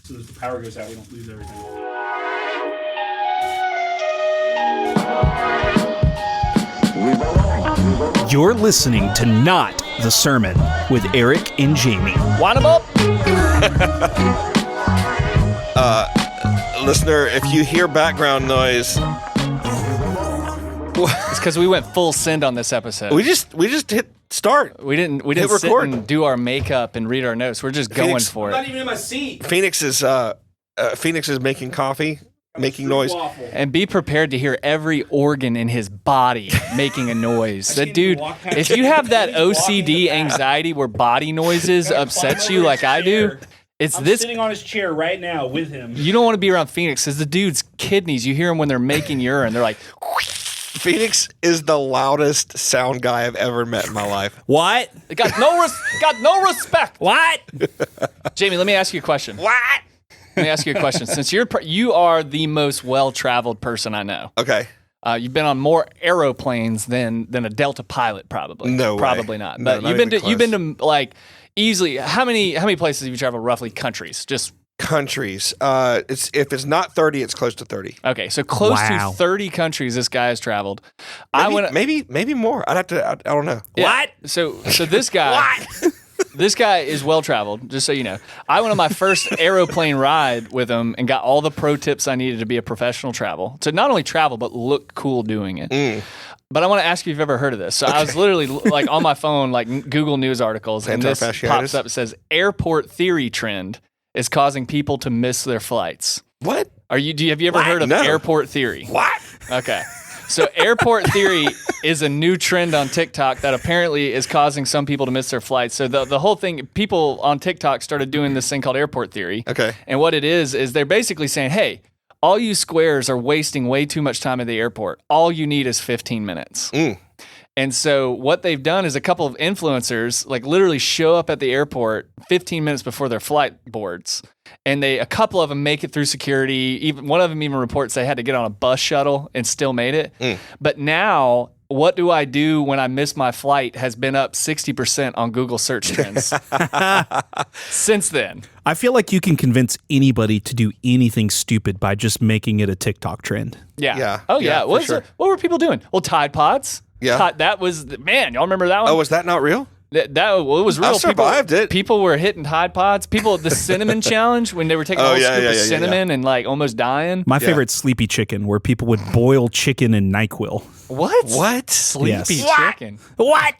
So if the power goes out, we don't lose everything. You're listening to Not the Sermon with Eric and Jamie. Want 'em up? Listener, if you hear background noise, It's because we went full send on this episode. we just hit start. We didn't hit sit record. and do our makeup and read our notes. We're just going Phoenix- for I'm not it. even in my seat. Phoenix is making coffee, making noise. Waffle. And be prepared to hear every organ in his body making a noise. That can't dude, even walk past if him. you have that He's walking in OCD the back. anxiety where body noises upsets you like I do, it's I'm this. sitting on his chair right now with him. You don't want to be around Phoenix because the dude's kidneys, you hear him when they're making urine. They're like, Phoenix is the loudest sound guy I've ever met in my life. What? got no respect. What? Jamie, let me ask you a question. What? Let me ask you a question. Since you are the most well-traveled person I know. Okay. You've been on more aeroplanes than a Delta pilot, probably. No way. Probably not. No, But not you've been even to like easily how many places have you traveled roughly? Countries? Just Countries. If it's not 30, it's close to 30. okay. So close Wow. to 30 countries this guy has traveled. Maybe more. I'd have to. I don't know. Yeah. What? So this guy. This guy is well traveled, just so you know. I went on my first aeroplane ride with him and got all the pro tips I needed to be a professional travel. To not only travel, but look cool doing it. But I want to ask you if you've ever heard of this. So I was literally like on my phone, like Google News articles, and this Plantar fasciitis? pops up. It says airport theory trend is causing people to miss their flights. What? Have you ever heard of No. airport theory? What? Okay. So airport theory is a new trend on TikTok that apparently is causing some people to miss their flights. So the whole thing, people on TikTok started doing this thing called airport theory. Okay. And what it is they're basically saying, hey, all you squares are wasting way too much time at the airport. All you need is 15 minutes. And so what they've done is a couple of influencers like literally show up at the airport 15 minutes before their flight boards. And a couple of them make it through security. Even one of them even reports they had to get on a bus shuttle and still made it. But now, what do I do when I miss my flight has been up 60% on Google search trends since then. I feel like you can convince anybody to do anything stupid by just making it a TikTok trend. Yeah. Yeah. Oh yeah. Yeah, for What sure. what were people doing? Well, Tide Pods. Yeah. That was man. Y'all remember that one? Oh, was that not real? It was real. I survived it. People were hitting Tide Pods. The cinnamon challenge when they were taking a whole scoop of cinnamon and like almost dying. My favorite Sleepy Chicken, where people would boil chicken in NyQuil. What? Sleepy Yes. chicken. What?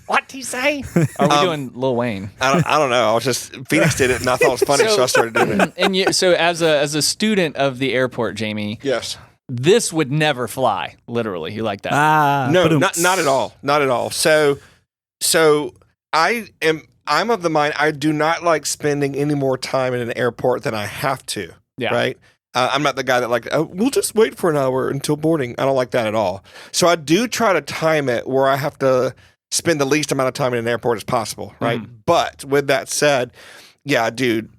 What'd he say? Are we doing Lil Wayne? I don't know. Phoenix did it, and I thought it was funny, so I started doing it. And so as a student of the airport, Jamie, Yes. this would never fly. Literally, you like that? No, ba-doom. not at all. Not at all. So I'm of the mind I do not like spending any more time in an airport than I have to. Yeah. Right. I'm not the guy that we'll just wait for an hour until boarding. I don't like that at all. So I do try to time it where I have to spend the least amount of time in an airport as possible. Right. But with that said, yeah, dude,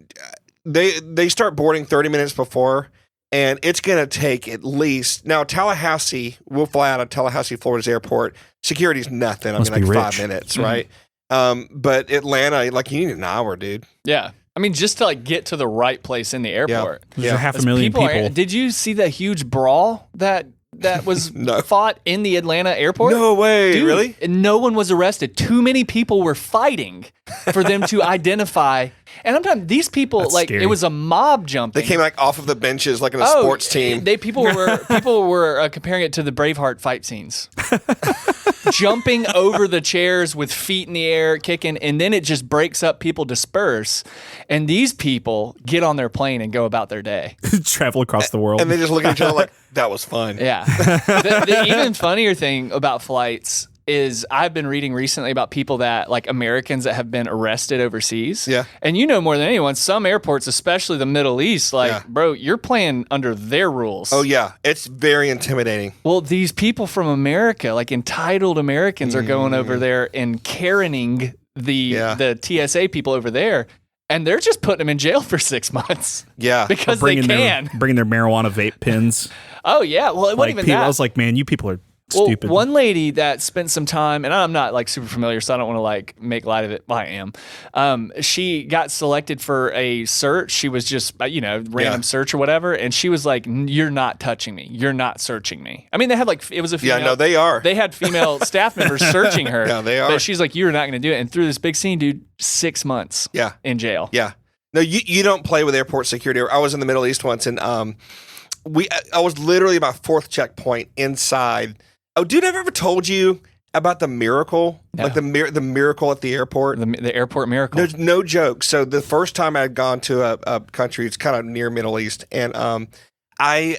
they start boarding 30 minutes before. And it's going to take at least now Tallahassee. We'll fly out of Tallahassee, Florida's airport. Security's nothing. Must I mean, be like rich. 5 minutes, right? But Atlanta, like you need an hour, dude. Yeah. I mean, just to like get to the right place in the airport. There's a half a As million people. Did you see the huge brawl that was No. fought in the Atlanta airport? No way, Dude, really? And no one was arrested. Too many people were fighting for them to identify. And I'm talking these people That's like scary. it was a mob jumping. They came like off of the benches, like in a sports team. People were comparing it to the Braveheart fight scenes, jumping over the chairs with feet in the air, kicking, and then it just breaks up. People disperse, and these people get on their plane and go about their day. Travel across the world. And they just look at each other like, that was fun. Yeah. The even funnier thing about flights is I've been reading recently about people that like Americans that have been arrested overseas. Yeah. And you know more than anyone, some airports, especially the Middle East, like, Yeah. bro, you're playing under their rules. Oh, yeah. It's very intimidating. Well, these people from America, like entitled Americans, are going over there and Karening the TSA people over there. And they're just putting them in jail for 6 months. Yeah. Because they can. Bringing their marijuana vape pens. Oh, yeah. Well, it wasn't even people, that. I was like, man, you people are Stupid. One lady that spent some time, and I'm not like super familiar, so I don't want to like make light of it. Well, I am. She got selected for a search. She was just, random search or whatever. And she was like, "You're not touching me. You're not searching me." I mean, they had like, it was a female. Yeah, no, they are. They had female staff members searching her. Yeah, they are. But she's like, "You're not going to do it." And through this big scene, dude, 6 months in jail. Yeah. No, you don't play with airport security. I was in the Middle East once, and I was literally my fourth checkpoint inside. Oh, dude, I've ever told you about the miracle? No. Like the miracle at the airport? The airport miracle. There's no joke. So the first time I had gone to a country, it's kind of near Middle East, and I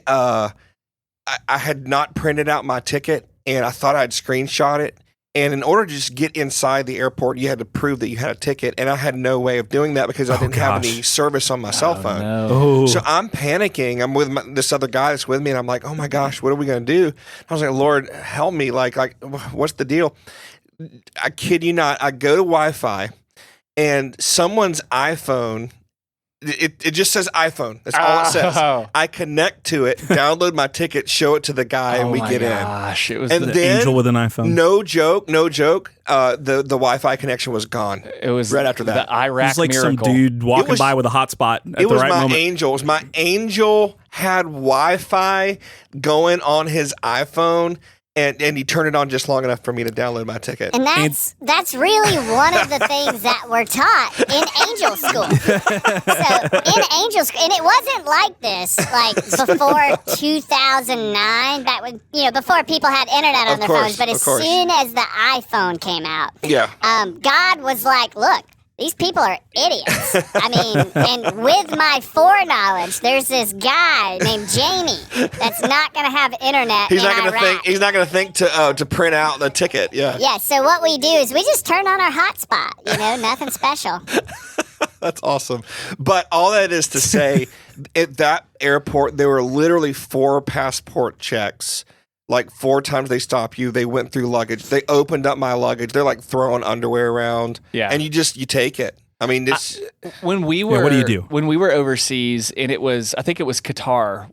had not printed out my ticket, and I thought I'd screenshot it. And in order to just get inside the airport, you had to prove that you had a ticket, and I had no way of doing that because I didn't have any service on my cell phone. No. So I'm panicking. I'm with this other guy that's with me, and I'm like, "Oh my gosh, what are we gonna do?" I was like, "Lord, help me! Like, what's the deal?" I kid you not. I go to Wi-Fi, and someone's iPhone. It just says iPhone. That's all it says. I connect to it, download my ticket, show it to the guy, and we get in. Gosh, it was And The then, angel with an iPhone. no joke. The Wi-Fi connection was gone. It was right after that. The Iraq It was like miracle. some dude walking was- by with a hotspot at It the was right my moment. angel. It was my angel had Wi-Fi going on his iPhone, and he turned it on just long enough for me to download my ticket. And that's really one of the things that we're taught in angel school. So in angel school, and it wasn't like this like before 2009. That would before people had internet on Of their course, phones. But of as course. soon as the iPhone came out, Yeah. God was like, "Look, these people are idiots." I mean, and with my foreknowledge, there's this guy named Jamie that's not going to have internet He's in not going to Iraq. think. He's not going to think to print out the ticket. Yeah. Yeah, so what we do is we just turn on our hotspot. Nothing special. That's awesome. But all that is to say, at that airport, there were literally 4 passport checks. Like 4 times they stop you. They went through luggage. They opened up my luggage. They're like throwing underwear around. Yeah. And you take it. I mean, it's When we were, what do you do? When we were overseas, and I think it was Qatar.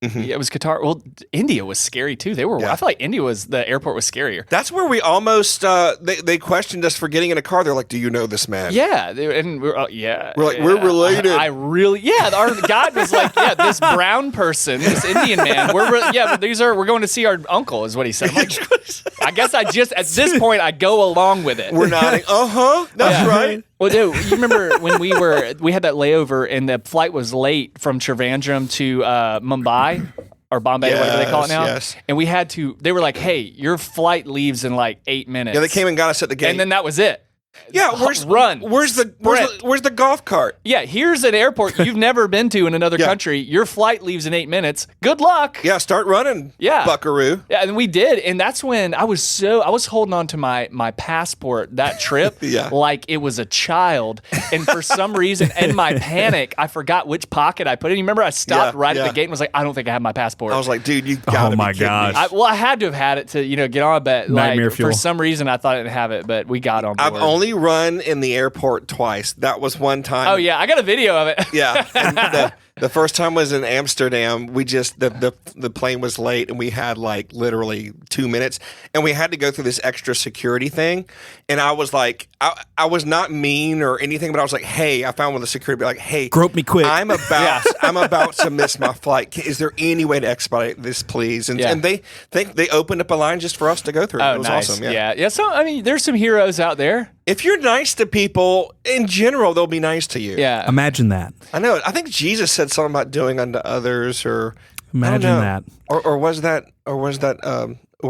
It was Qatar. Well, India was scary too. Yeah. I feel like the airport was scarier. that's where we almost they questioned us for getting in a car. They're like, "Do you know this man?" Yeah, and yeah. We're like, "We're related." I really, our guide was like, "Yeah, this brown person, this Indian man, we're going to see our uncle," is what he said. I'm like, I guess at this point I go along with it. We're nodding. That's right. Well, dude, you remember when we had that layover and the flight was late from Trivandrum to Mumbai or Bombay, whatever they call it now. Yes. And they were like, "Hey, your flight leaves in like 8 minutes." Yeah, they came and got us at the gate. and then that was it. yeah, where's the golf cart? Yeah, here's an airport you've never been to in another Yeah. country. Your flight leaves in 8 minutes. Good luck. Yeah, start running. Yeah. Buckaroo. Yeah, and we did, and that's when I was holding on to my passport that trip Yeah. like it was a child, and for some reason, in my panic, I forgot which pocket I put it in. You remember I stopped right at the gate and was like, "I don't think I have my passport." I was like, "Dude, you gotta be my kidding gosh. me." I had to have had it to get on, but Nightmare like fuel. for some reason I thought I didn't have it, but we got on board. I've only run in the airport twice. That was one time. Oh yeah, I got a video of it. Yeah. And the first time was in Amsterdam. We just the plane was late and we had like literally 2 minutes and we had to go through this extra security thing. And I was like, I was not mean or anything, but I was like, "Hey," I found one of the security be like, "Hey, Grope me quick." I'm about to miss my flight. Is there any way to expedite this, please?" And they opened up a line just for us to go through. Oh, It was nice. awesome. Yeah. So I mean, there's some heroes out there. If you're nice to people in general, they'll be nice to you. Yeah. Imagine that. I know. I think Jesus said something about doing unto others, or Imagine I don't know. that. or was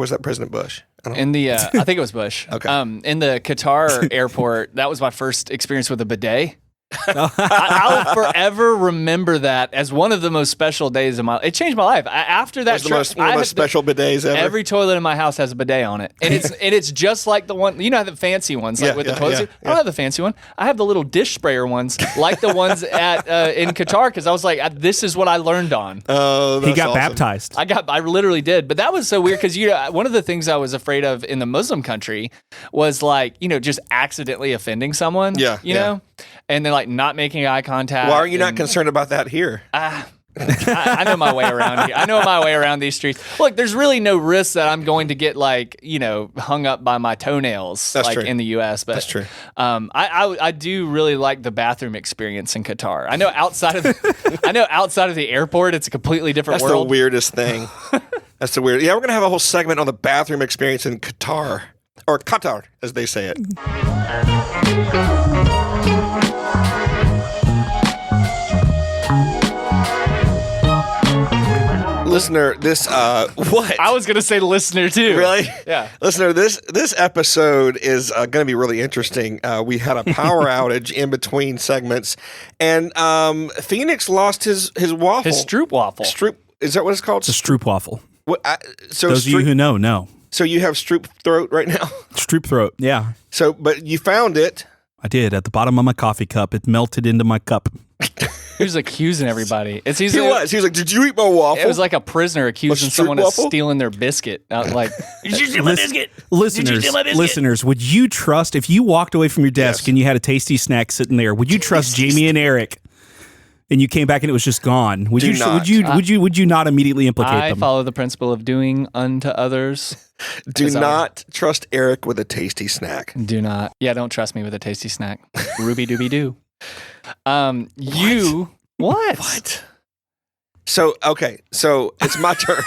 that President Bush? I don't know. In the, I think it was Bush. Okay. In the Qatar airport, that was my first experience with a bidet. I'll forever remember that as one of the most special days of my life. It changed my life. After that That's the trip, most, one of the most special bidets ever. Every toilet in my house has a bidet on it, and it's just like the one the fancy ones, like with the toilet seat. I don't have the fancy one. I have the little dish sprayer ones, like the ones at in Qatar, because I was like, this is what I learned on. Oh, He that's got awesome. baptized. I literally did, but that was so weird because one of the things I was afraid of in the Muslim country was like just accidentally offending someone. Yeah, you know, and then like not making eye contact. Why are you not concerned about that here? I know my way around here. I know my way around these streets. Look, there's really no risk that I'm going to get hung up by my toenails That's true. in the U.S. But That's true. I do really like the bathroom experience in Qatar. I know outside of the airport, it's a completely different That's world. the weirdest thing. That's the weird. Yeah, we're gonna have a whole segment on the bathroom experience in Qatar, or Qatar, as they say it. Listener, this what? I was gonna say listener too. Really? Yeah. Listener, this episode is going to be really interesting. We had a power outage in between segments, and Phoenix lost his waffle. His Stroop waffle. Stroop, is that what it's called? It's a Stroop waffle. So Those of you who know. So you have Stroop throat right now? Stroop throat, yeah. So, but you found it. I did. At the bottom of my coffee cup. It melted into my cup. He was accusing everybody. It's He was like, "Did you eat my waffle?" It was like a prisoner accusing Stroop someone of waffle? stealing their biscuit. Like, did you steal my biscuit? Listeners, would you trust, if you walked away from your desk Yes. and you had a tasty snack sitting there, would you trust Jamie and Eric? And you came back and it was just gone. Would you not immediately implicate I them? follow the principle of doing unto others. Do not trust Eric with a tasty snack. Do not. Yeah, don't trust me with a tasty snack. Ruby dooby doo. You what? What? So it's my turn.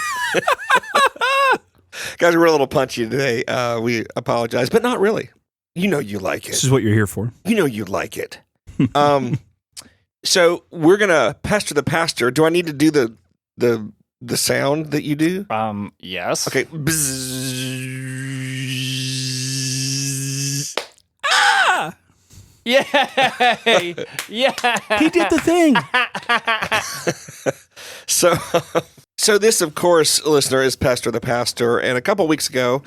Guys, we're a little punchy today. We apologize, but not really. You know you like it. This is what you're here for. You know you like it. So we're gonna pester the pastor. Do I need to do the sound that you do? Yes. Okay. Ah! Yay! Yeah. He did the thing. So this, of course, listener, is Pester the Pastor. And a couple weeks ago,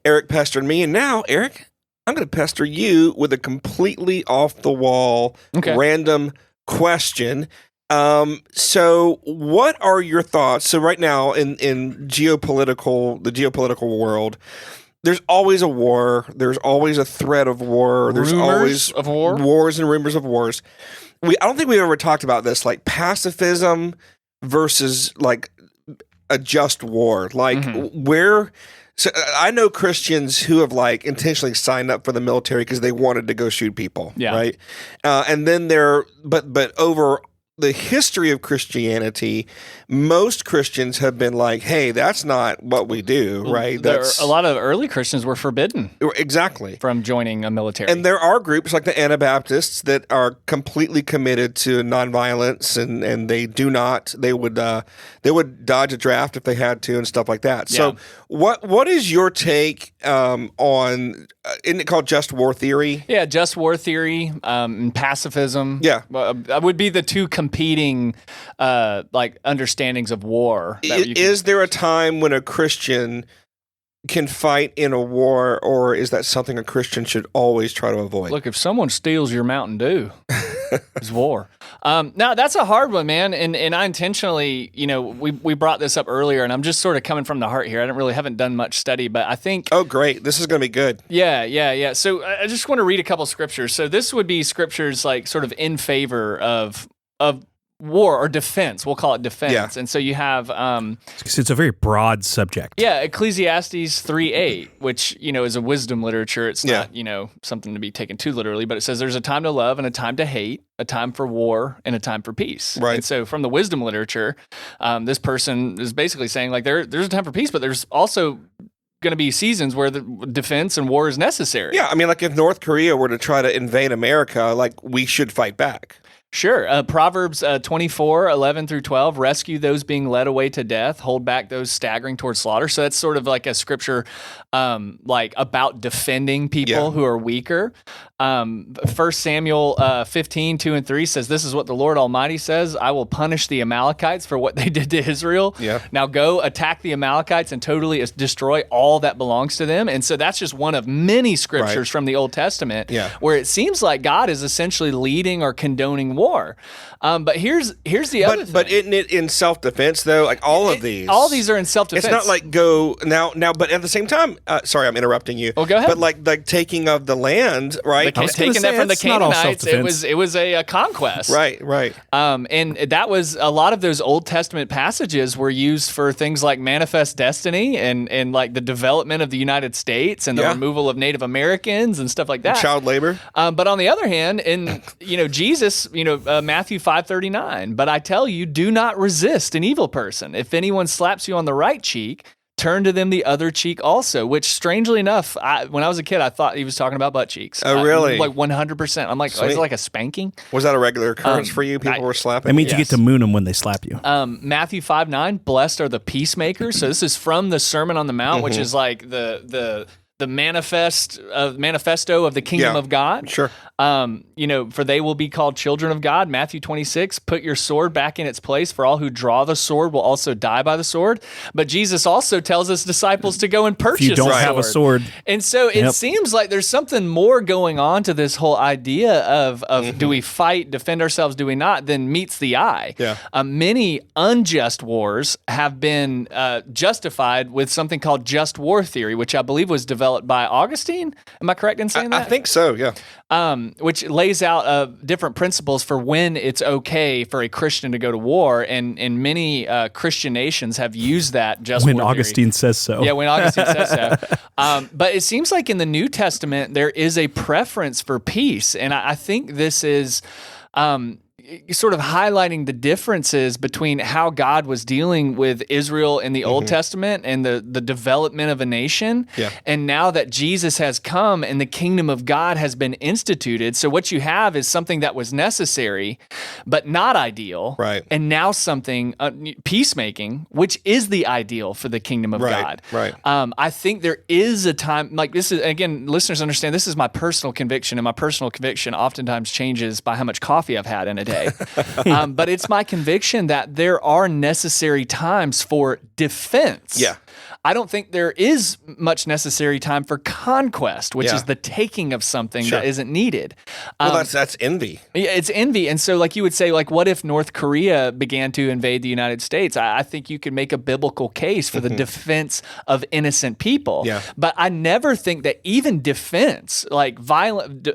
Eric pestered me. And now, Eric, I'm going to pester you with a completely off-the-wall, random question. So what are your thoughts? So right now in the geopolitical world, there's always a war. There's always a threat of war. There's always of war? Wars and rumors of wars. I don't think we've ever talked about this, like pacifism versus like a just war. Like so I know Christians who have like intentionally signed up for the military because they wanted to go shoot people. Yeah. Right. And then but over the history of Christianity, most Christians have been like, hey, that's not what we do, right? A lot of early Christians were forbidden Exactly. from joining a military. And there are groups like the Anabaptists that are completely committed to nonviolence, and they would dodge a draft if they had to and stuff like that. Yeah. So what is your take on, isn't it called just war theory? Yeah, just war theory and pacifism. Yeah. Would be the two competing like understandings of war. Is there a time when a Christian can fight in a war, or is that something a Christian should always try to avoid? Look, if someone steals your Mountain Dew, it's war. Now that's a hard one, man. And I intentionally, we brought this up earlier, and I'm just sort of coming from the heart here. I haven't done much study, but I think. Oh, great! This is going to be good. Yeah. So I just want to read a couple scriptures. So this would be scriptures like sort of in favor of war or defense. We'll call it defense. Yeah. And so you have It's a very broad subject. yeah, Ecclesiastes 3:8, which is a wisdom literature. It's not something to be taken too literally, but it says there's a time to love and a time to hate, a time for war and a time for peace. Right. And so from the wisdom literature, this person is basically saying like there's a time for peace, but there's also going to be seasons where the defense and war is necessary. Yeah, I mean, like if North Korea were to try to invade America, like we should fight back. Sure. Proverbs 24:11-12, rescue those being led away to death, hold back those staggering towards slaughter. So that's sort of like a scripture like about defending people who are weaker. 1 Samuel 15:2-3 says, this is what the Lord Almighty says, I will punish the Amalekites for what they did to Israel. Yeah. Now go attack the Amalekites and totally destroy all that belongs to them. And so that's just one of many scriptures from the Old Testament where it seems like God is essentially leading or condoning war. war. But here's the other thing. But isn't it in self-defense though? Like all of these are in self-defense. It's not like go now. But at the same time, sorry, I'm interrupting you. Oh, go ahead. But like taking of the land, right? Taking that from the Canaanites, it was a conquest. Right. And that was a lot of those Old Testament passages were used for things like manifest destiny and like the development of the United States and the removal of Native Americans and stuff like that. Child labor. But on the other hand, in Jesus, Matthew 5:39, but I tell you, do not resist an evil person. If anyone slaps you on the right cheek, turn to them the other cheek also, which strangely enough, when I was a kid, I thought he was talking about butt cheeks. Oh, really? Like 100%. I'm like, is it like a spanking? Was that a regular occurrence for you? People were slapping? That means you get to moon them when they slap you. Matthew 5:9, blessed are the peacemakers. So this is from the Sermon on the Mount, which is like the manifesto of the kingdom of God. Sure. For they will be called children of God. Matthew 26, put your sword back in its place, for all who draw the sword will also die by the sword. But Jesus also tells his disciples to go and purchase if you don't have a sword. And so it seems like there's something more going on to this whole idea of do we fight, defend ourselves, do we not, than meets the eye. Yeah. Many unjust wars have been justified with something called just war theory, which I believe was developed by Augustine. Am I correct in saying that? I think so, yeah. Which lays out different principles for when it's okay for a Christian to go to war, and many Christian nations have used that just when war Augustine theory. says so. Yeah, when Augustine says so. But it seems like in the New Testament there is a preference for peace, and I think this is sort of highlighting the differences between how God was dealing with Israel in the Old Testament and the development of a nation. Yeah. And now that Jesus has come and the kingdom of God has been instituted. So what you have is something that was necessary, but not ideal. Right. And now something, peacemaking, which is the ideal for the kingdom of God. Right. I think there is a time, like this is, again, listeners understand, this is my personal conviction, and my personal conviction oftentimes changes by how much coffee I've had in a day. But it's my conviction that there are necessary times for defense. Yeah. I don't think there is much necessary time for conquest, which is the taking of something that isn't needed. Well, that's envy. Yeah, it's envy. And so, like, you would say, like, what if North Korea began to invade the United States? I think you could make a biblical case for the defense of innocent people. Yeah. But I never think that even defense, like violent,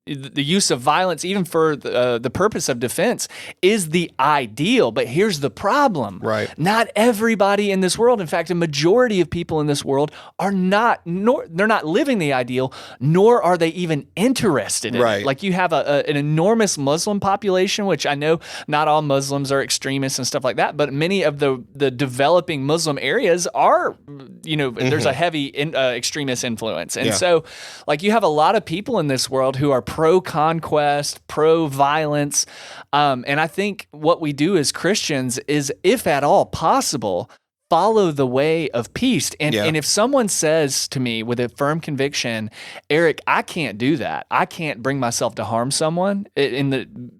the use of violence, even for the purpose of defense, is the ideal. But here's the problem. Right. Not everybody in this world, in fact, a majority of people in this world are not, they're not living the ideal, nor are they even interested in it. Like you have an enormous Muslim population, which I know not all Muslims are extremists and stuff like that, but many of the developing Muslim areas are, there's a heavy extremist influence. And so, like, you have a lot of people in this world who are pro-conquest, pro-violence. And I think what we do as Christians is, if at all possible, follow the way of peace. And if someone says to me with a firm conviction, Eric, I can't do that. I can't bring myself to harm someone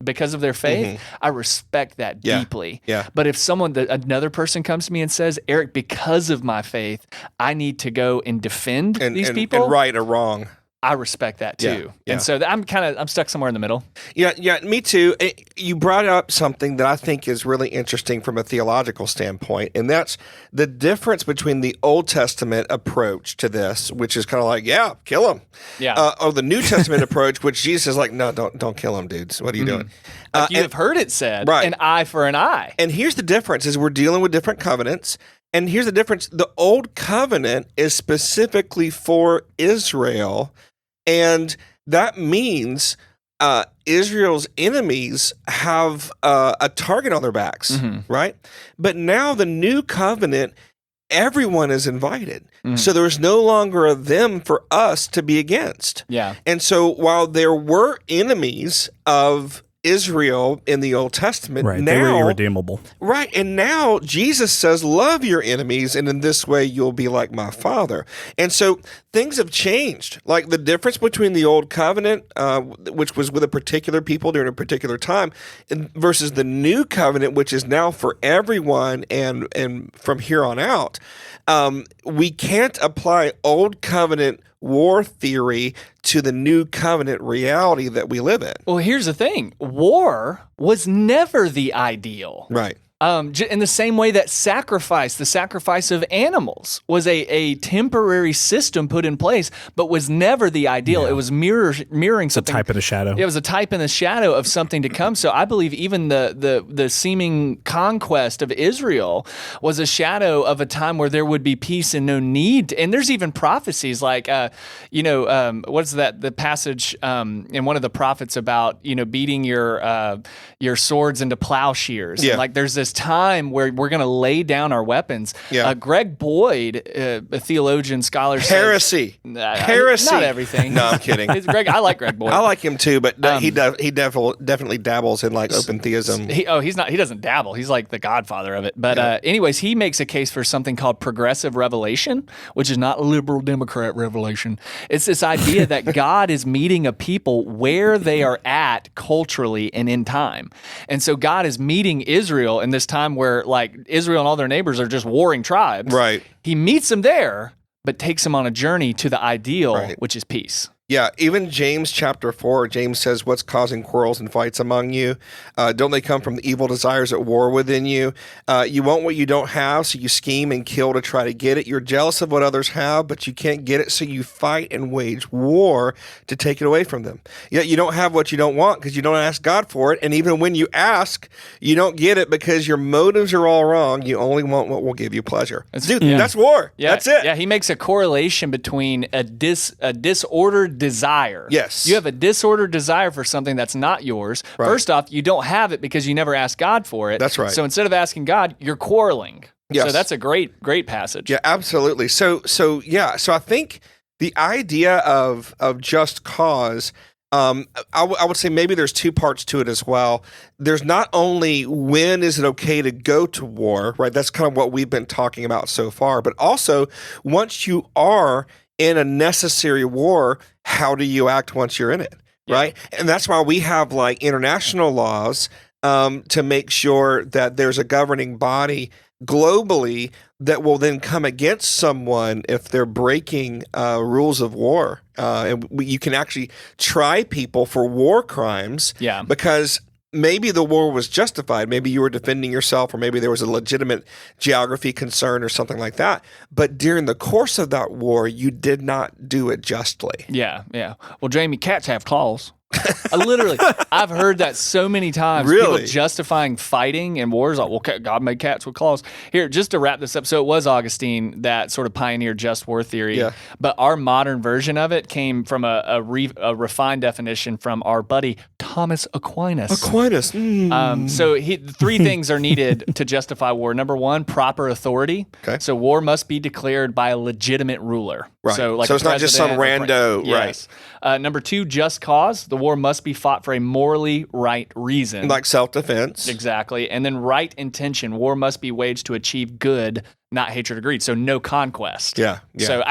because of their faith. I respect that deeply. Yeah. But if another person comes to me and says, Eric, because of my faith, I need to go and defend these people. And right or wrong. I respect that too. Yeah. And so I'm stuck somewhere in the middle. Yeah, me too. You brought up something that I think is really interesting from a theological standpoint, and that's the difference between the Old Testament approach to this, which is kind of like, kill them. Yeah. Or the New Testament approach, which Jesus is like, no, don't kill them, dudes. What are you doing? Like you have heard it said, an eye for an eye. And here's the difference is we're dealing with different covenants. And here's the difference. The Old Covenant is specifically for Israel, and that means Israel's enemies have a target on their backs, right? But now the New Covenant, everyone is invited. So there's no longer a them for us to be against. Yeah. And so while there were enemies of Israel in the Old Testament, now they were irredeemable. Right, and now Jesus says, love your enemies, and in this way you'll be like my Father. And so things have changed. Like the difference between the Old Covenant, which was with a particular people during a particular time, versus the New Covenant, which is now for everyone and from here on out. We can't apply Old Covenant war theory to the new covenant reality that we live in. Well, here's the thing. War was never the ideal. Right. In the same way that the sacrifice of animals, was a temporary system put in place, but was never the ideal. Yeah. It was mirroring something. A type in the shadow. It was a type in the shadow of something to come. So I believe even the seeming conquest of Israel was a shadow of a time where there would be peace and no need. And there's even prophecies like, what's that? The passage in one of the prophets about beating your swords into plowshares. Yeah. And like there's this time where we're going to lay down our weapons. Yeah. Greg Boyd, a theologian, scholar, heresy. Heresy. Not everything. No, I'm kidding. Greg, I like Greg Boyd. I like him too, but he definitely dabbles in like open theism. He doesn't dabble. He's like the godfather of it. But anyways, he makes a case for something called progressive revelation, which is not liberal Democrat revelation. It's this idea that God is meeting a people where they are at culturally and in time. And so God is meeting Israel in this time where like Israel and all their neighbors are just warring tribes. Right. He meets them there, but takes them on a journey to the ideal, which is peace. Yeah, even James chapter 4, James says, what's causing quarrels and fights among you? Don't they come from the evil desires at war within you? You want what you don't have, so you scheme and kill to try to get it. You're jealous of what others have, but you can't get it, so you fight and wage war to take it away from them. Yet you don't have what you don't want because you don't ask God for it, and even when you ask, you don't get it because your motives are all wrong. You only want what will give you pleasure. That's war. Yeah, that's it. Yeah, he makes a correlation between a disordered desire. Yes. You have a disordered desire for something that's not yours. Right. First off, you don't have it because you never asked God for it. That's right. So instead of asking God, you're quarreling. Yes. So that's a great passage. Yeah, absolutely. So I think the idea of just cause, I would say maybe there's two parts to it as well. There's not only when is it okay to go to war, right? That's kind of what we've been talking about so far, but also once you are in a necessary war, how do you act once you're in it, right? And that's why we have like international laws to make sure that there's a governing body globally that will then come against someone if they're breaking rules of war. And you can actually try people for war crimes because maybe the war was justified. Maybe you were defending yourself, or maybe there was a legitimate geography concern or something like that. But during the course of that war, you did not do it justly. Yeah. Well, Jamie, cats have claws. Literally, I've heard that so many times. Really? People justifying fighting and wars. Like, well, God made cats with claws. Here, just to wrap this up. So it was Augustine that sort of pioneered just war theory. Yeah. But our modern version of it came from a refined definition from our buddy Thomas Aquinas. So three things are needed to justify war. Number one, proper authority. Okay. So war must be declared by a legitimate ruler. Right. So it's not just some rando. Yes. Right. Number two, just cause. The war must be fought for a morally right reason. Like self-defense. Exactly. And then right intention. War must be waged to achieve good, not hatred or greed. So no conquest. Yeah. So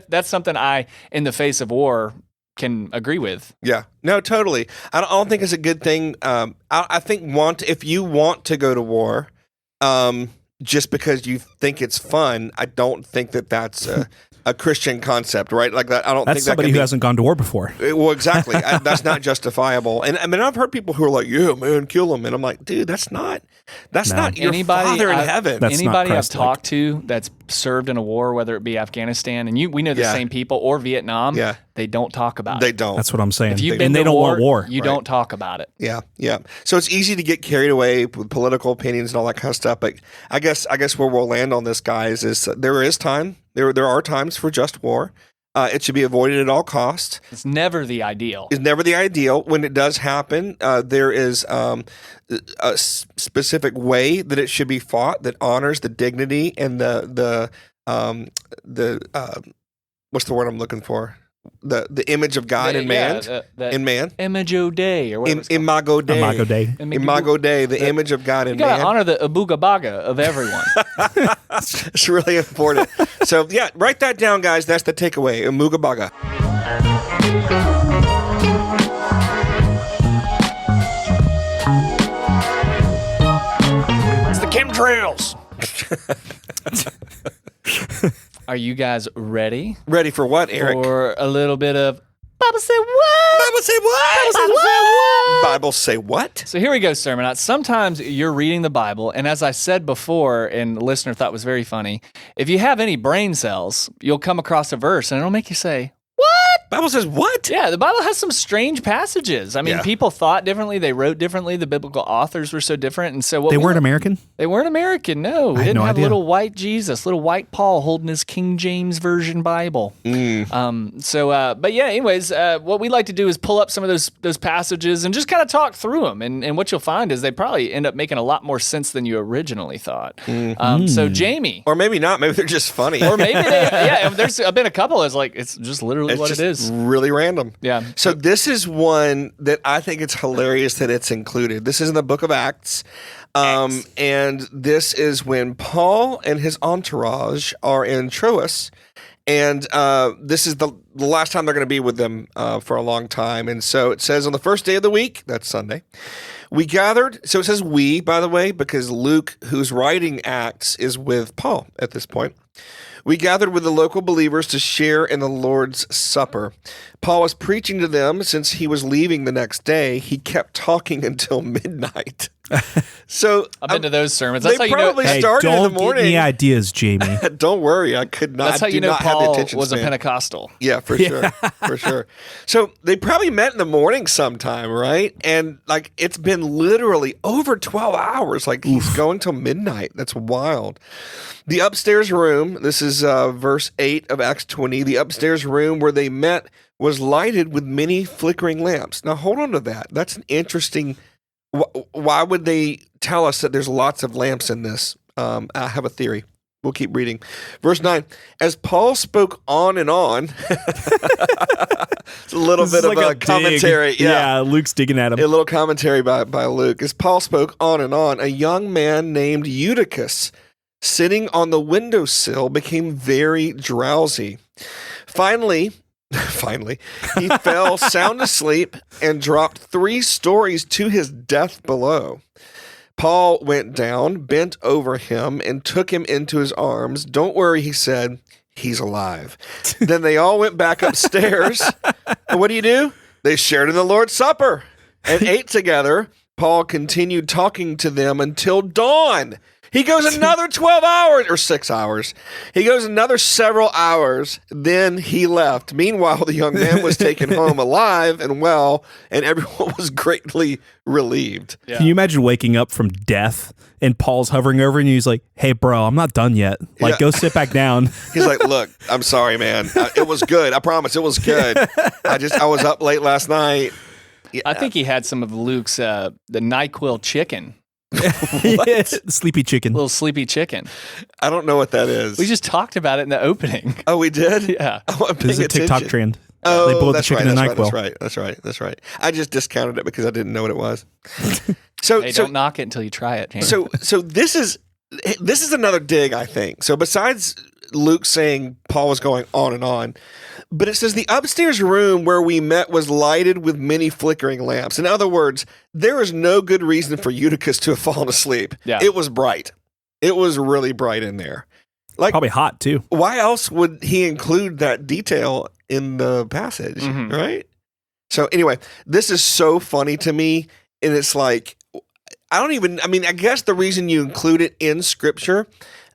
that's something I, in the face of war, can agree with. Yeah. No, totally. I don't think it's a good thing. I think if you want to go to war, just because you think it's fun, I don't think that's a Christian concept, right? Like that. I don't that's think somebody who hasn't gone to war before. Well, exactly. That's not justifiable. And I mean, I've heard people who are like, "Yeah, man, kill them," and I'm like, "Dude, that's not your Father in heaven." Anybody I've talked to that's served in a war, whether it be Afghanistan, and we know the same people, or Vietnam, they don't talk about it. They don't. That's what I'm saying. If you've been and they don't want war. You don't talk about it. Yeah. So it's easy to get carried away with political opinions and all that kind of stuff. But I guess where we'll land on this, guys, is there is time. There are times for just war. It should be avoided at all costs. It's never the ideal. It's never the ideal. When it does happen, there is a specific way that it should be fought that honors the dignity and the what's the word I'm looking for? The image of God in man. In man. Imago Dei or whatever. Imago Dei. Imago Dei, the image of God in man. You gotta honor the Abuga Baga of everyone. It's really important. So yeah, write that down, guys. That's the takeaway. Amuga Baga. It's the chemtrails. Are Are you guys ready? Ready for what, Eric? For a little bit of Bible say what? Bible say what? Bible say what? Bible say what? So here we go, Sermonauts. Sometimes you're reading the Bible, and as I said before, and the listener thought was very funny, if you have any brain cells, you'll come across a verse, and it'll make you say, Bible says what? yeah, the Bible has some strange passages. I mean, Yeah. people thought differently. They wrote differently. The biblical authors were so different. And so They weren't American? They weren't American, no. They had didn't no have idea. little white Jesus, little white Paul holding his King James Version Bible. But yeah, anyways, what we like to do is pull up some of those passages and just kind of talk through them. And what you'll find is they probably end up making a lot more sense than you originally thought. So Jamie. Or maybe not. Maybe they're just funny. Or maybe there's been a couple that's like, it's just literally It's what just it is. really random. Yeah. So this is one that I think it's hilarious that it's included. This is in the book of Acts. And this is when Paul and his entourage are in Troas. And this is the last time they're going to be with them for a long time. And so it says on the first day of the week, that's Sunday, we gathered. So it says we, by the way, because Luke, who's writing Acts, is with Paul at this point. We gathered with the local believers to share in the Lord's Supper. Paul was preaching to them since he was leaving the next day. He kept talking until midnight. So I've been to those sermons. they That's how you know. probably Hey, started in don't the morning. get any ideas, Jamie. Don't worry, I could not. That's how do you know not have the Paul attention was a span. Pentecostal. Yeah, for sure. For sure. So they probably met in the morning sometime, right? And like it's been literally over 12 hours. Like he's going till midnight. That's wild. The upstairs room, this is verse 8 of Acts 20. The upstairs room where they met was lighted with many flickering lamps. Now hold on to that. That's an interesting. Why would they tell us that there's lots of lamps in this? I have a theory. We'll keep reading. Verse 9. As Paul spoke on and on, it's a little bit of a commentary. Dig. Yeah, Luke's digging at him. A little commentary by Luke. As Paul spoke on and on, a young man named Eutychus, sitting on the windowsill, became very drowsy. Finally, he fell sound asleep and dropped 3 stories to his death below. Paul went down, bent over him, and took him into his arms. Don't worry, he said, he's alive. Then they all went back upstairs. And what do? They shared in the Lord's Supper and ate together. Paul continued talking to them until dawn. He goes another 12 hours or 6 hours. He goes another several hours. Then he left. Meanwhile, the young man was taken home alive and well, and everyone was greatly relieved. Yeah. Can you imagine waking up from death and Paul's hovering over you and he's like, hey, bro, I'm not done yet. Like, Yeah. go sit back down. He's like, look, I'm sorry, man. It was good. I promise it was good. I was up late last night. Yeah. I think he had some of Luke's the NyQuil chicken, Sleepy chicken. little sleepy chicken. I don't know what that is. We just talked about it in the opening. Oh, we did? Yeah. I wasn't This is paying a TikTok attention. trend. Oh, They boil the that's chicken right, in that's NyQuil. right. That's right. I just discounted it because I didn't know what it was. So, Hey, so, don't knock it until you try it. Jamie. so this is another dig, I think. So besides Luke saying Paul was going on and on, but it says the upstairs room where we met was lighted with many flickering lamps. In other words, there is no good reason for Eutychus to have fallen asleep. Yeah. It was bright. It was really bright in there. Like, Probably hot, too. why else would he include that detail in the passage, Mhm. right? So anyway, this is so funny to me, and it's like, I guess the reason you include it in Scripture,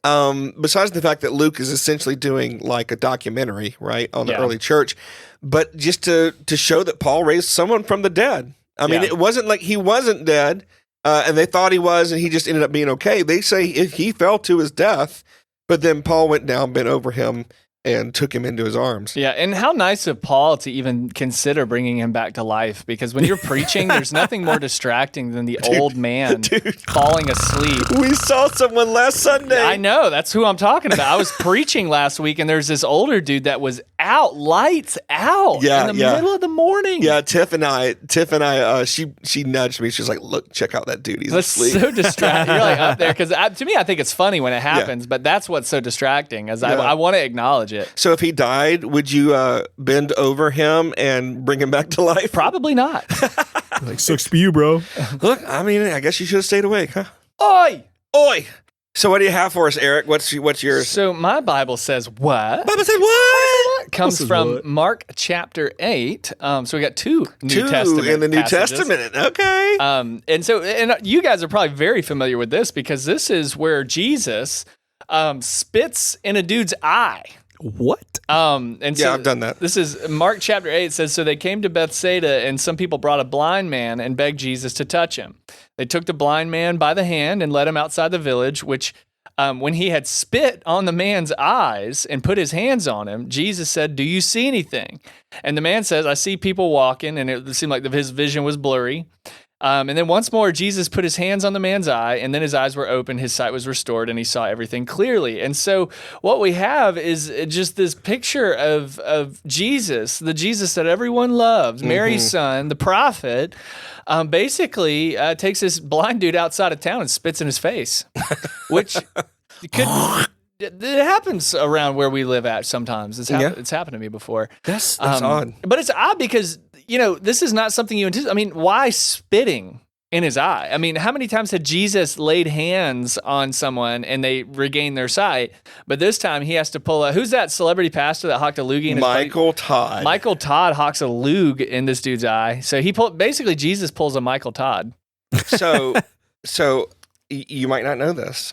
besides the fact that Luke is essentially doing like a documentary, right, on the Yeah. early church, but just to show that Paul raised someone from the dead. I mean, Yeah. it wasn't like he wasn't dead, and they thought he was, and he just ended up being okay. They say if he fell to his death, but then Paul went down, bent over him, and took him into his arms. Yeah, and how nice of Paul to even consider bringing him back to life, because when you're preaching, there's nothing more distracting than the old man falling asleep. We saw someone last Sunday. I know, that's who I'm talking about. I was preaching last week, and there's this older dude that was out, lights out, Yeah, in the yeah. middle of the morning. Yeah, Tiff and I, she nudged me. She was like, "Look, check out that dude. He's That's asleep." so distracting. You're like up there, because to me, I think it's funny when it happens, but that's what's so distracting, as Yeah. I want to acknowledge it. So if he died, would you bend over him and bring him back to life? Probably not. Like, sucks for you, bro. Look, I mean, I guess you should have stayed awake, huh? Oi! Oi! So what do you have for us, Eric? What's yours? So my Bible says what? Bible said what? Comes from what? Mark chapter 8. So we got two New Testament in the New passages. Testament. Okay. And you guys are probably very familiar with this because this is where Jesus spits in a dude's eye. What? And so I've done that. This is Mark chapter 8. It says, so they came to Bethsaida, and some people brought a blind man and begged Jesus to touch him. They took the blind man by the hand and led him outside the village, which when he had spit on the man's eyes and put his hands on him, Jesus said, do you see anything? And the man says, I see people walking, and it seemed like his vision was blurry. And then once more, Jesus put his hands on the man's eye, and then his eyes were opened, his sight was restored, and he saw everything clearly. And so what we have is just this picture of Jesus, the Jesus that everyone loves, Mary's son, the prophet, basically takes this blind dude outside of town and spits in his face, which it happens around where we live at sometimes. It's happened to me before. That's odd. But it's odd because, this is not something you anticipate. I mean, why spitting in his eye? I mean, how many times had Jesus laid hands on someone and they regained their sight? But this time he has to pull who's that celebrity pastor that hawked a loogie in his Michael Todd. Michael Todd hawks a lug in this dude's eye. So basically Jesus pulls a Michael Todd. So you might not know this.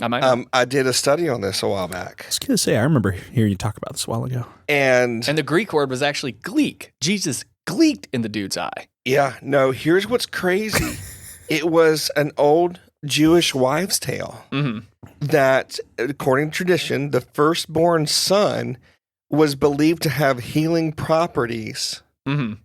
I might. I did a study on this a while back. I was going to say, I remember hearing you talk about this a while ago. And the Greek word was actually gleek. Jesus gleeked in the dude's eye. yeah, no, here's what's crazy. It was an old Jewish wives' tale that, according to tradition, the firstborn son was believed to have healing properties,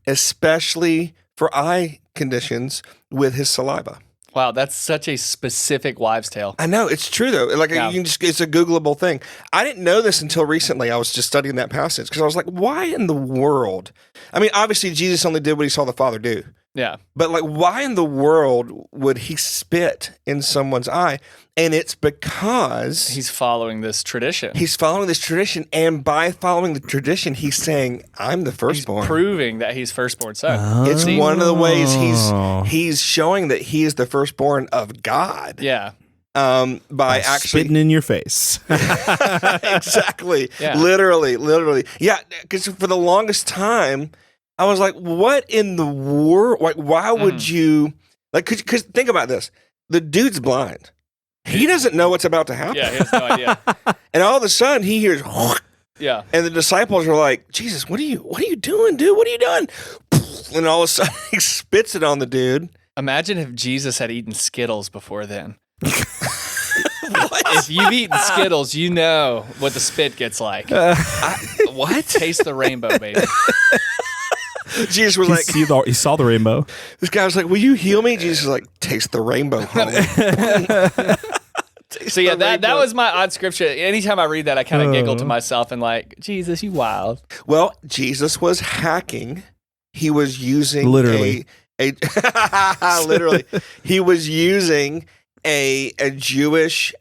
especially for eye conditions with his saliva. Wow, that's such a specific wives' tale. I know, it's true though. Like Yeah. it's a Googleable thing. I didn't know this until recently. I was just studying that passage because I was like, why in the world? I mean, obviously Jesus only did what he saw the Father do. Yeah. But like, why in the world would he spit in someone's eye? And it's because He's following this tradition. he's following this tradition. And by following the tradition, he's saying, I'm the He's firstborn. proving that he's firstborn son. It's See? one of the ways he's showing that he is the firstborn of God. Yeah. By actually spitting in your face. exactly. Yeah. Literally. Yeah, because for the longest time, I was like, what in the world? Like, why would you, like, because think about this. The dude's blind. He doesn't know what's about to happen. Yeah, he has no idea. And all of a sudden, he hears, Yeah. and the disciples are like, Jesus, what are you doing, dude? What are you doing? And all of a sudden, he spits it on the dude. Imagine if Jesus had eaten Skittles before then. If you've eaten Skittles, you know what the spit gets like. What? Taste the rainbow, baby. Jesus was like, he saw the rainbow. this guy was like, will you heal me? Jesus was like, taste the rainbow, homie. So yeah, that was my odd scripture. Anytime I read that, I kind of giggle to myself and like, Jesus, you wild. Well, Jesus was hacking. He was using Literally. literally. He was using a Jewish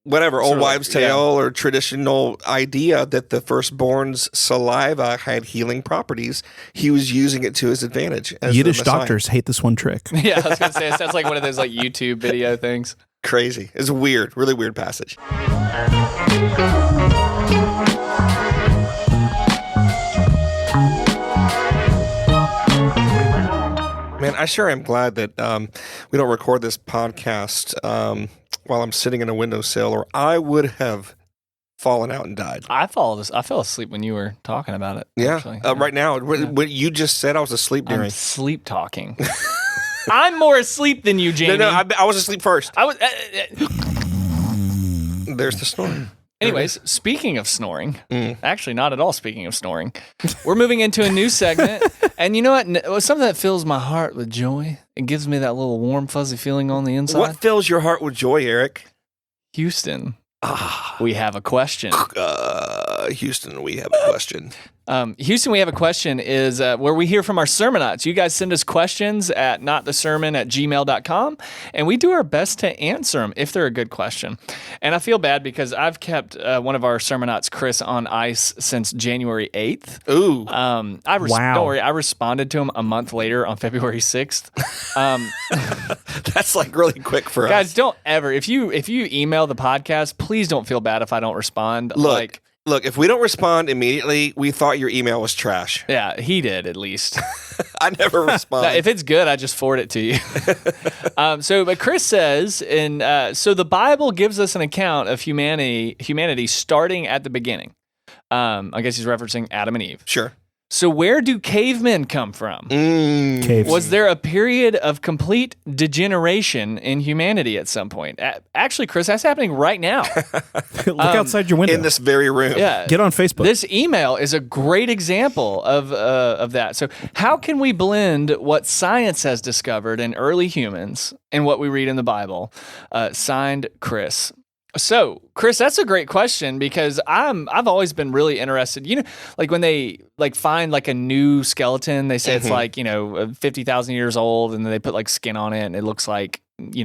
whatever, old wives' tale or traditional idea that the firstborn's saliva had healing properties. He was using it to his advantage. As Yiddish the Messiah. doctors hate this one trick. Yeah, I was gonna say it sounds like one of those like YouTube video things. Crazy. It's a weird, really weird passage. Man, I sure am glad that we don't record this podcast while I'm sitting in a windowsill, or I would have fallen out and died. I fell asleep when you were talking about it. Yeah, actually. right now, what you just said, I was asleep during. I'm sleep talking. I'm more asleep than you, Jamie. No, I was asleep first. I was. There's the snoring. Anyways, speaking of snoring, actually not at all speaking of snoring, we're moving into a new segment. And you know what? Something that fills my heart with joy. It gives me that little warm, fuzzy feeling on the inside. What fills your heart with joy, Eric? Houston, we have a question. Houston, we have a question. Houston, we have a question is where we hear from our sermonauts. You guys send us questions at notthesermon@gmail.com, and we do our best to answer them if they're a good question. And I feel bad because I've kept one of our sermonauts, Chris, on ice since January 8th. Ooh. Wow. Don't worry, I responded to him a month later on February 6th. That's like really quick for us. Guys, don't ever, if you email the podcast, please don't feel bad if I don't respond. Look, if we don't respond immediately, we thought your email was trash. Yeah, he did at least. I never respond. If it's good, I just forward it to you. But Chris says, so the Bible gives us an account of humanity starting at the beginning. I guess he's referencing Adam and Eve. Sure. So where do cavemen come from? Caves. Was there a period of complete degeneration in humanity at some point? Actually, Chris, that's happening right now. Look outside your window. In this very room. Yeah. Get on Facebook. This email is a great example of that. So how can we blend what science has discovered in early humans and what we read in the Bible? Signed, Chris. So, Chris, that's a great question because I've always been really interested. You know, like when they find like a new skeleton, they say it's like 50,000 years old, and then they put like skin on it, and it looks like you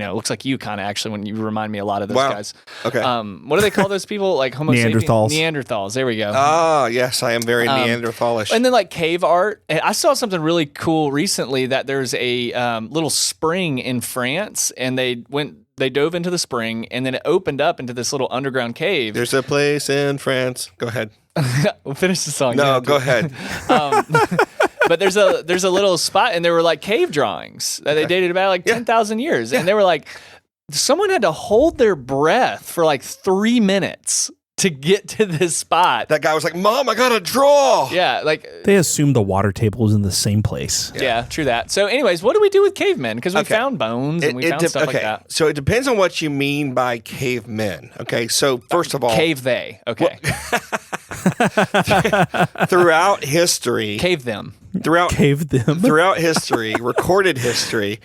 kind of actually when you remind me a lot of those guys. Okay. What do they call those people? Like Homo Neanderthals. Neanderthals. There we go. Oh, yes, I am very Neanderthalish. And then like cave art. I saw something really cool recently that there's a little spring in France, and they dove into the spring, and then it opened up into this little underground cave. There's a place in France. Go ahead. We'll finish the song. No, go ahead. But there's a little spot, and there were like cave drawings that they dated about like 10,000 years, and they were like, someone had to hold their breath for like 3 minutes to get to this spot. That guy was like, "Mom, I gotta draw." Yeah, like they assumed the water table was in the same place. Yeah, true that. So, anyways, what do we do with cavemen? Because we found bones and we found stuff like that. So it depends on what you mean by cavemen. Okay, so first of all, cave they. Okay, throughout history, cave them. Throughout history, recorded history,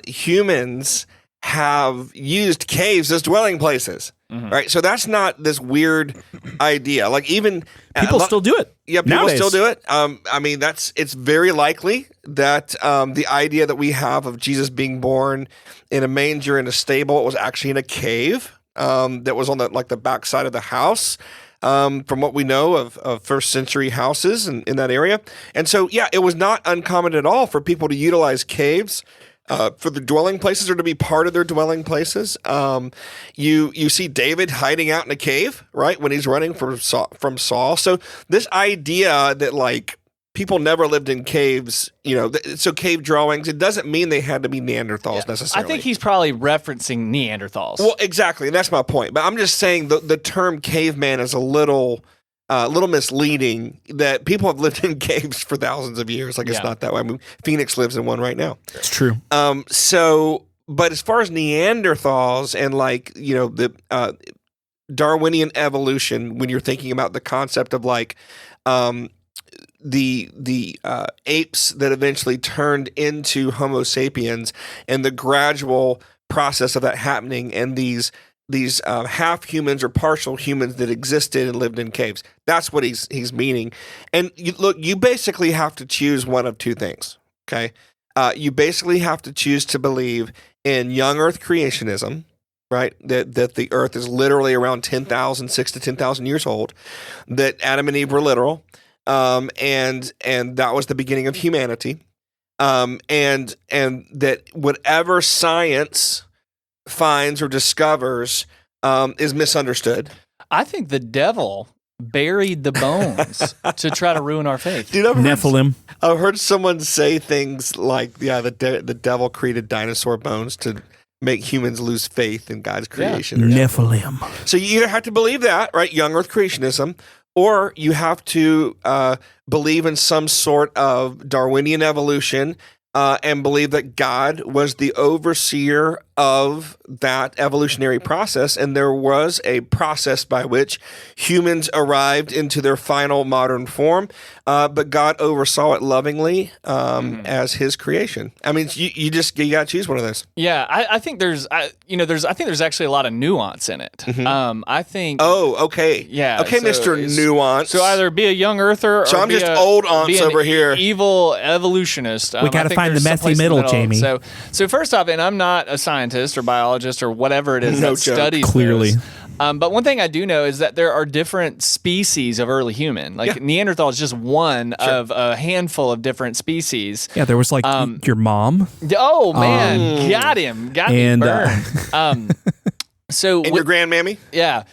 humans have used caves as dwelling places. Right, so that's not this weird idea. Like even people still do it. Yeah, people nowadays. still do it. I mean, it's very likely that the idea that we have of Jesus being born in a manger in a stable, it was actually in a cave that was on the backside of the house. From what we know of first century houses in that area, and so it was not uncommon at all for people to utilize caves. For the dwelling places or to be part of their dwelling places. You see David hiding out in a cave, right, when he's running from Saul. So this idea that like people never lived in caves, so cave drawings, it doesn't mean they had to be Neanderthals necessarily. I think he's probably referencing Neanderthals. Well, exactly, and that's my point. But I'm just saying the term caveman is a little misleading, that people have lived in caves for thousands of years. Like it's not that way. I mean, Phoenix lives in one right now. It's true. But as far as Neanderthals and the Darwinian evolution, when you're thinking about the concept of like the apes that eventually turned into Homo sapiens and the gradual process of that happening, and these half humans or partial humans that existed and lived in caves. That's what he's meaning. And you basically have to choose one of two things. Okay, you basically have to choose to believe in young Earth creationism, right? That the Earth is literally around 6 to 10,000 years old. That Adam and Eve were literal, and that was the beginning of humanity. And that whatever science finds or discovers is misunderstood. I think the devil buried the bones to try to ruin our faith. Dude, Nephilim. I've heard someone say things like, the devil created dinosaur bones to make humans lose faith in God's creation. Nephilim. So you either have to believe that, right, young Earth creationism, or you have to believe in some sort of Darwinian evolution, and believe that God was the overseer of that evolutionary process, and there was a process by which humans arrived into their final modern form, but God oversaw it lovingly as His creation. I mean, you got to choose one of those. Yeah, I think there's actually a lot of nuance in it. I think. Oh, okay. Yeah. Okay, Mr. Nuance. So either be a young earther, or so I'm be just a, old be aunts an over here. evil evolutionist. We got to find the messy middle, Jamie. So first off, and I'm not a scientist or biologist or whatever it is No that joke. studies Clearly. this. But one thing I do know is that there are different species of early human. Like Neanderthal is just one of a handful of different species. Yeah, there was like your mom. Oh man, got me burned. So And your grandmammy? Yeah.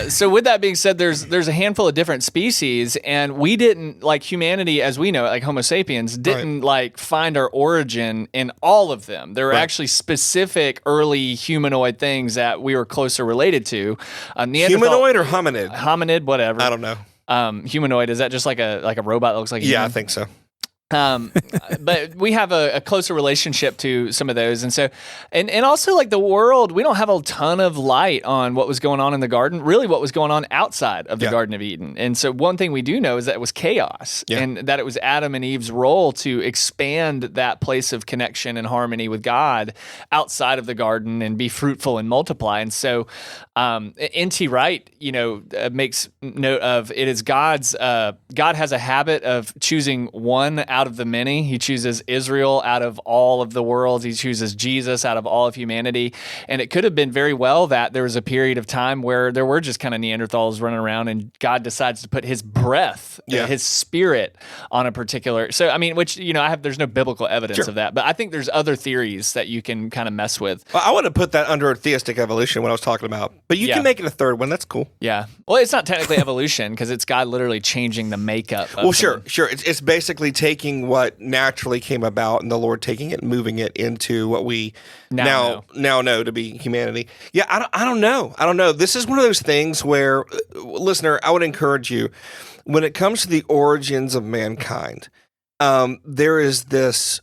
So with that being said, there's a handful of different species, and we didn't, like humanity as we know it, like Homo sapiens, didn't like find our origin in all of them. There are actually specific early humanoid things that we were closer related to. Humanoid or hominid? Hominid, whatever. I don't know. Humanoid, is that just like a robot that looks like a human? I think so. But we have a closer relationship to some of those. And so, and also like the world, we don't have a ton of light on what was going on in the garden, really what was going on outside of the Garden of Eden. And so one thing we do know is that it was chaos and that it was Adam and Eve's role to expand that place of connection and harmony with God outside of the garden and be fruitful and multiply. And so, N.T. Wright, makes note of it is God has a habit of choosing one out of the many. He chooses Israel out of all of the worlds. He chooses Jesus out of all of humanity. And it could have been very well that there was a period of time where there were just kind of Neanderthals running around and God decides to put his breath, his spirit on a particular. So, I mean, which, there's no biblical evidence of that, but I think there's other theories that you can kind of mess with. Well, I would have put that under theistic evolution, what I was talking about, but you can make it a third one. That's cool. Yeah. Well, it's not technically evolution because it's God literally changing the makeup. Well, sure. It's basically taking what naturally came about and the Lord taking it and moving it into what we now know to be humanity. Yeah, I don't know. This is one of those things where, listener, I would encourage you, when it comes to the origins of mankind, there is this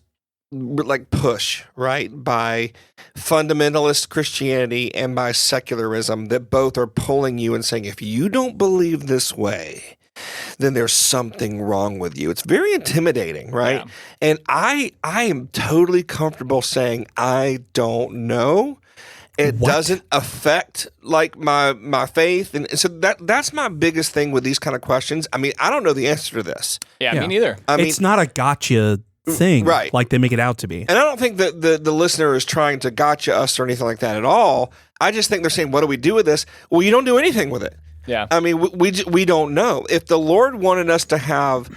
like push, right, by fundamentalist Christianity and by secularism that both are pulling you and saying, if you don't believe this way, then there's something wrong with you. It's very intimidating, right? Yeah. And I am totally comfortable saying I don't know. It doesn't affect like my faith, and so that's my biggest thing with these kind of questions. I mean, I don't know the answer to this. Yeah. Me neither. I mean, it's not a gotcha thing, right? Like they make it out to be. And I don't think that the listener is trying to gotcha us or anything like that at all. I just think they're saying, what do we do with this? Well, you don't do anything with it. Yeah. I mean, we don't know. If the Lord wanted us to have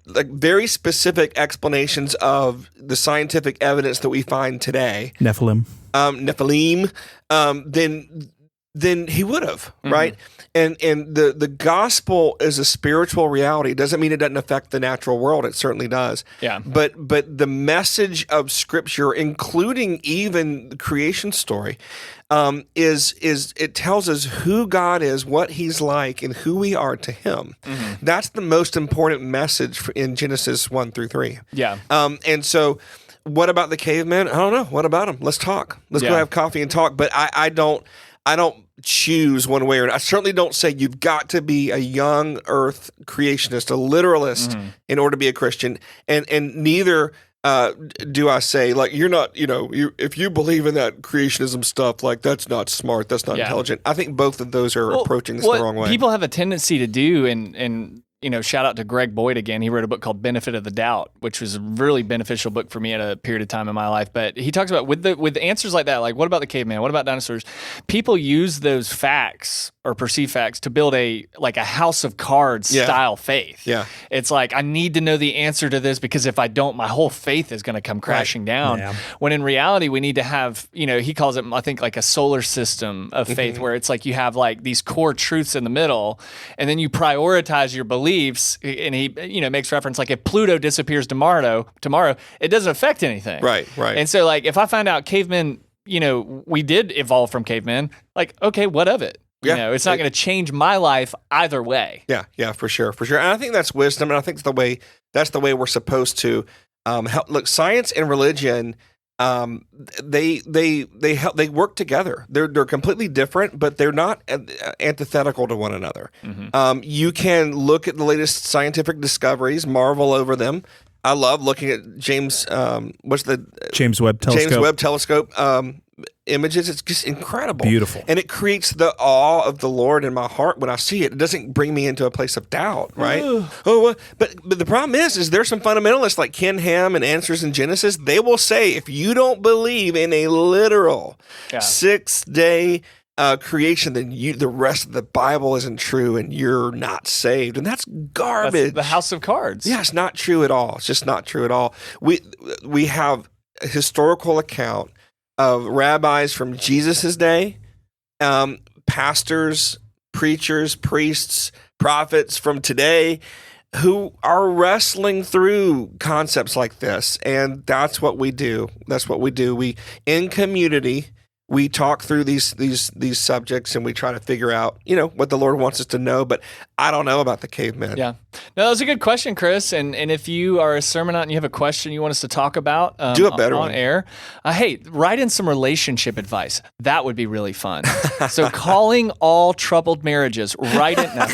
like very specific explanations of the scientific evidence that we find today, Nephilim, then He would have, right? And the gospel is a spiritual reality. It doesn't mean it doesn't affect the natural world. It certainly does. Yeah. But the message of Scripture, including even the creation story, is it tells us who God is, what He's like, and who we are to Him. That's the most important message in Genesis 1-3. Yeah. And so, what about the cavemen? I don't know. What about them? Let's talk. Let's go have coffee and talk. But I don't choose one way or another. I certainly don't say you've got to be a young earth creationist, a literalist, in order to be a Christian. And neither do I say, like, you're not, if you believe in that creationism stuff, like, that's not smart, that's not intelligent. I think both of those are approaching this the wrong way. People have a tendency to do, and shout out to Greg Boyd again. He wrote a book called Benefit of the Doubt, which was a really beneficial book for me at a period of time in my life. But he talks about with answers like that, like what about the caveman? What about dinosaurs? People use those facts or perceived facts to build a house of cards style faith. Yeah. It's like, I need to know the answer to this because if I don't, my whole faith is going to come crashing down. Yeah. When in reality, we need to have, he calls it, I think, like a solar system of faith where it's like you have like these core truths in the middle and then you prioritize your beliefs. And he, makes reference like if Pluto disappears tomorrow, it doesn't affect anything. Right. And so like if I find out cavemen, we did evolve from cavemen, like, okay, what of it? Yeah. It's not going to change my life either way. Yeah, for sure. And I think that's wisdom, and I think that's the way we're supposed to help. Look, science and religion they work together. They're completely different, but they're not antithetical to one another. Mm-hmm. You can look at the latest scientific discoveries, marvel over them. I love looking at James Webb Telescope images. It's just incredible, beautiful, and it creates the awe of the Lord in my heart when I see it. It doesn't bring me into a place of doubt, right? But the problem is there's some fundamentalists like Ken Ham and Answers in Genesis. They will say if you don't believe in a literal 6-day creation, then the rest of the Bible isn't true, and you're not saved, and that's garbage. That's the house of cards. Yeah, it's not true at all. It's just not true at all. We have a historical account of rabbis from Jesus's day, pastors, preachers, priests, prophets from today who are wrestling through concepts like this, and that's what we do. That's what we do. We, in community, we talk through these subjects, and we try to figure out, what the Lord wants us to know. But I don't know about the cavemen. Yeah. No, that was a good question, Chris. And if you are a sermonite and you have a question you want us to talk about do a better on one. Air, hey, write in some relationship advice. That would be really fun. So calling all troubled marriages, write it now.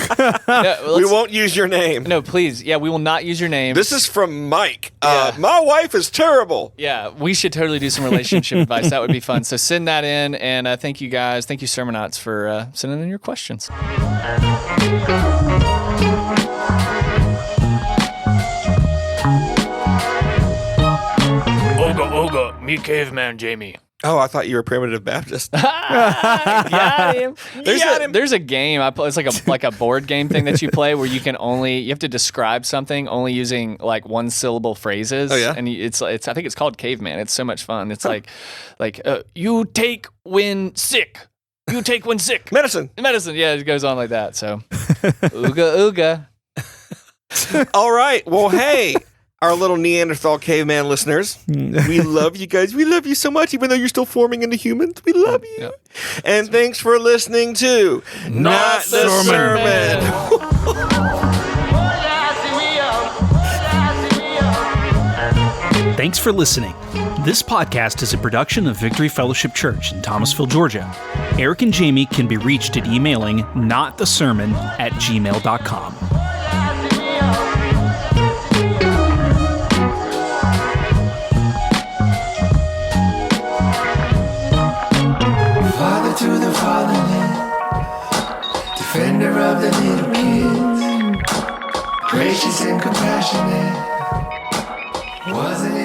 We won't use your name. No, please. Yeah, we will not use your name. This is from Mike. My wife is terrible. Yeah, we should totally do some relationship advice. That would be fun. So send that in, and thank you guys. Thank you, sermonites, for sending in your questions. Oga, me caveman Jamie. Oh, I thought you were Primitive Baptist. Got him. There's a game I play. It's like a board game thing that you play where you have to describe something only using like one syllable phrases. Oh yeah, and it's I think it's called Caveman. It's so much fun. It's like you take when sick. You take when sick. Medicine. Yeah, it goes on like that. So ooga. All right. Well, hey. Our little Neanderthal caveman listeners, we love you guys. We love you so much, even though you're still forming into humans. We love you. Yep. And thanks for listening to Not the Sermon. Thanks for listening. This podcast is a production of Victory Fellowship Church in Thomasville, Georgia. Eric and Jamie can be reached at emailing notthesermon@gmail.com. To the fatherland, defender of the little kids, gracious and compassionate, wasn't it?